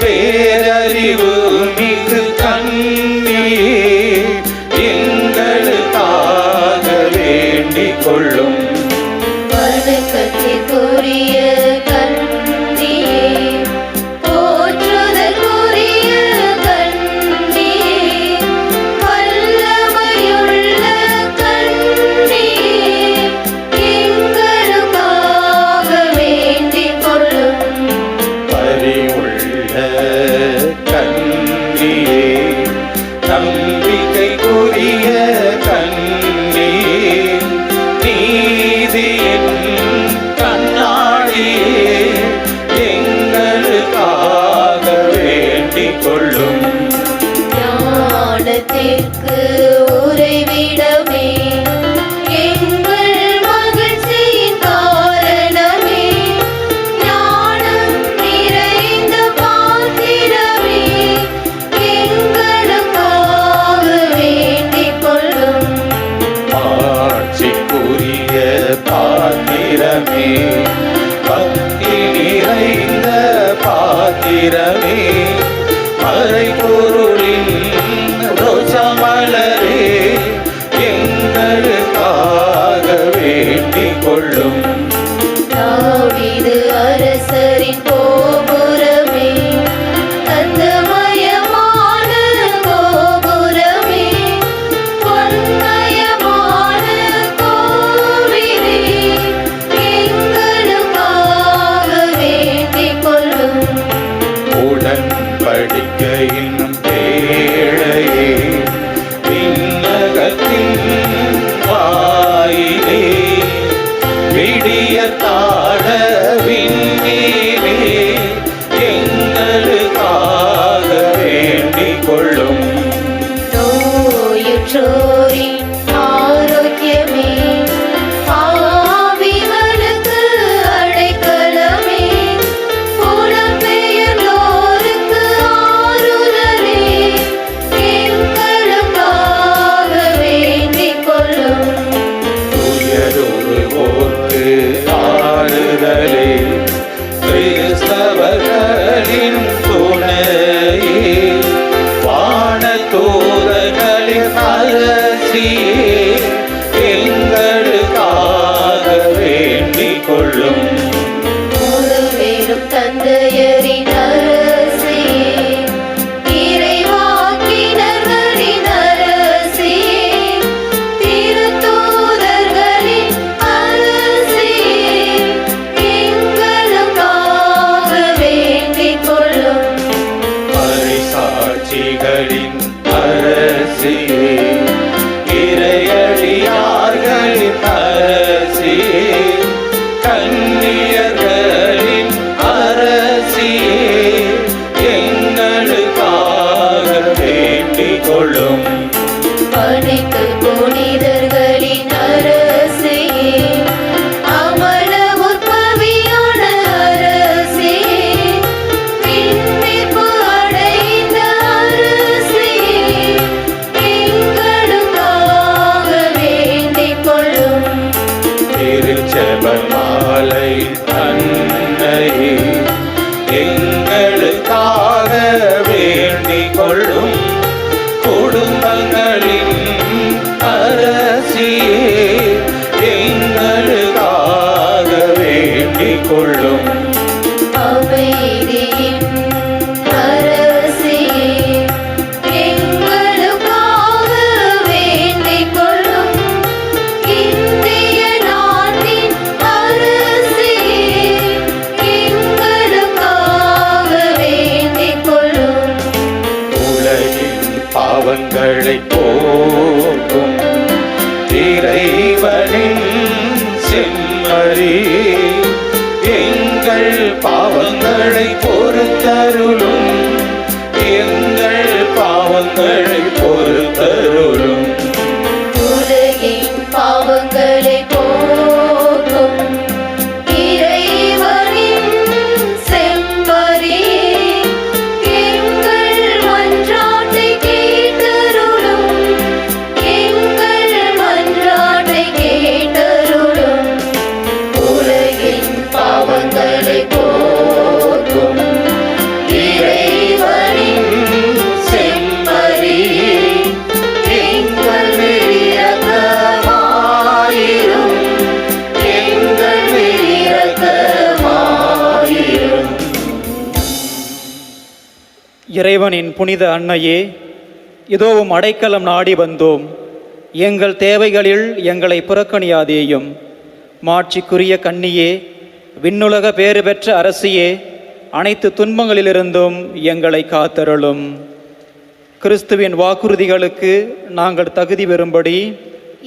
பேரறிவு மிகு கன்னியே, எங்களுக்காக வேண்டிக் கொள்ளும். வணக்கத்திற்குரிய கன்னியே, போற்றுதற்குரிய கன்னியே, வல்லமையுள்ள கன்னியே, எங்களுக்காக வேண்டிக் கொள்ளும். பரிவுள்ள கன்னியே, நம்பிக்கைக்குரிய கன்னியே, நீதியின் கண்ணாடியே, எங்களுக்காக வேண்டிக் கொள்ளும். ஞானத்திற்கு உறைவிடமே, எங்கள் மகிழ்ச்சியின் காரணமே, ஞானம் நிறைந்த பாத்திரமே, எங்களுக்காக வேண்டிக் கொள்ளும். ஆட்சிக்குரிய பாத்திரமே, பக்தி நிறைந்த பாத்திரமே, மந்திரமே மறைபொருளின் ரோஜா மலரே எங்களுக்காக வேண்டிக் கொள்ளும். தாவீது அரசரின் கோபுரமே, தந்தமயமான கோபுரமே, பொன்மயமான கோவிலே, எங்களுக்காக வேண்டிக் கொள்ளும். உடன்படிக்கையின் பேழையே விண்ணகத்தின் வாயிலே விடியற்கால விண்மீனே எங்களுக்காக வேண்டிக் கொள்ளும். நோயுற்றோரின் ஆரோக்கியமே, பாவிகளுக்கு அடைக்கலமே, புலம்பெயர்ந்தோருக்கு ஆறுதலே, எங்களுக்காக வேண்டிக் கொள்ளும். துயருவோர்க்கு ஆறுதலே கிறிஸ்தவர்களின் துணையே வானதூதர்களின் அரசியே எங்களுக்காக வேண்டிக் கொள்ளும். முழுவேலும் தந்தையரின் அரசியே, இறைவாக்கினர்களின் அரசியே, திருத்தூதர்களின் அரசியே, எங்களுக்காக வேண்டிக் கொள்ளும். மறைசாட்சிகளின் அரசியே இறையடியார்களின் அரசியே கன்னியர்களின் அரசியே எங்களுக்காக வேண்டிக் கொள்ளும். அனைத்து புனிதர்களின் அரசியே, அமல உற்பவியான அரசியே, விண்மீட்பு அடைந்த அரசியே, எங்களுக்காக வேண்டிக் கொள்ளும். திருச்செபமாலை அன்னையே எங்களுக்காக வேண்டிக் கொள்ளும். குடும்பங்களின் அரசியே எங்களுக்காக வேண்டிக் கொள்ளும். அமைதியின் அரசியே, எங்களுக்காக வேண்டிக் கொள்ளும். இந்திய நாட்டின் அரசியே, எங்களுக்காக வேண்டிக் கொள்ளும். உலகின் பாவங்களை போக்கும் இறைவனின் செம்மறி எங்கள் பாவங்களை பொறுத்தருளும். எங்கள் பாவங்களை பொறுத்தருளும். உலகின் பாவங்களை போக்கும் இறைவனின் செம்மறியே, எங்கள் மன்றாட்டை கேட்டருளும். எங்கள் மன்றாட்டை கேட்டருளும். உலகின் பாவங்களை போக்கும் இறைவனின் செம்மறியே, எங்கள் இரக்கமாயிரும். எங்கள் இரக்கமாயிரும். இறைவனின் புனித அன்னையே, இதோவும் அடைக்கலம் நாடி வந்தோம். எங்கள் தேவைகளில் எங்களை புறக்கணியாதேயும். மாட்சிக்குரிய கன்னியே, விண்ணுலக பேறு பெற்ற அரசியே, அனைத்து துன்பங்களிலிருந்தும் எங்களை காத்தருளும். கிறிஸ்துவின் வாக்குறுதிகளுக்கு நாங்கள் தகுதி பெறும்படி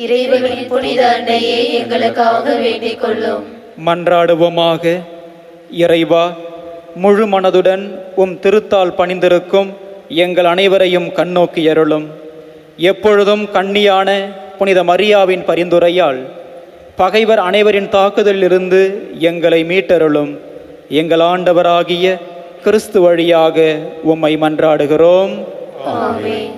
இறைவனின் புனித அன்னையே, எங்களுக்காக வேண்டிக் கொள்ளும். மன்றாடுவோமாக. இறைவா, முழு மனதுடன் உம் திருத்தால் பணிந்திருக்கும் எங்கள் அனைவரையும் கண்ணோக்கி அருளும். எப்பொழுதும் கன்னியான புனித மரியாவின் பரிந்துரையால் பகைவர் அனைவரின் தாக்குதலிலிருந்து எங்களை மீட்டருளும். எங்கள் ஆண்டவராகிய கிறிஸ்து வழியாக உம்மை மன்றாடுகிறோம். ஆமென்.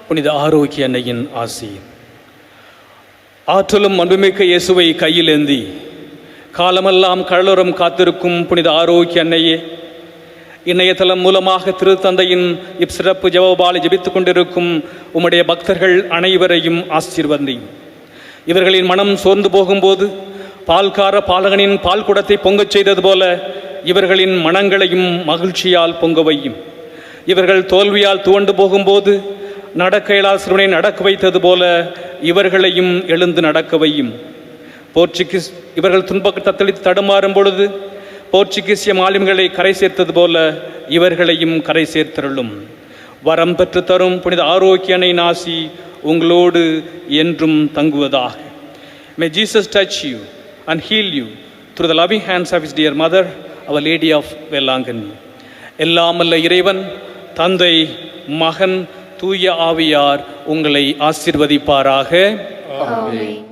புனித ஆரோக்கிய அன்னையின் ஆசி. ஆற்றலும் அன்புமிக்க இயேசுவை கையில் ஏந்தி காலமெல்லாம் கடலோரம் காத்திருக்கும் புனித ஆரோக்கிய அன்னையே, இணையதளம் மூலமாக திருத்தந்தையின் இச்சிறப்பு ஜெபமாலை ஜெபித்துக் கொண்டிருக்கும் உம்முடைய பக்தர்கள் அனைவரையும் ஆசீர்வதி. இவர்களின் மனம் சோர்ந்து போகும்போது பால்கார பாலகனின் பால் குடத்தை பொங்கச் செய்தது போல இவர்களின் மனங்களையும் மகிழ்ச்சியால் பொங்க வையும். இவர்கள் தோல்வியால் துவண்டு போகும்போது நடக்க இயலாத சிறுவனை நடக்க வைத்தது போல இவர்களையும் எழுந்து நடக்க வையும். இவர்கள் துன்ப தத்தளித்து தடுமாறும் பொழுது போர்ச்சுகீசிய மாலுமிகளை கரை சேர்த்தது போல இவர்களையும் கரை சேர்த்தருளும். வரம் பெற்று தரும் புனித ஆரோக்கிய அன்னையின் ஆசி உங்களோடு என்றும் தங்குவதாக. May Jesus touch you and heal you through the loving hands of his dear mother, Our Lady of Velangani. எல்லாமல்ல இறைவன், தந்தை, மகன், தூய ஆவியார் உங்களை ஆசீர்வதிப்பாராக. ஆமென்.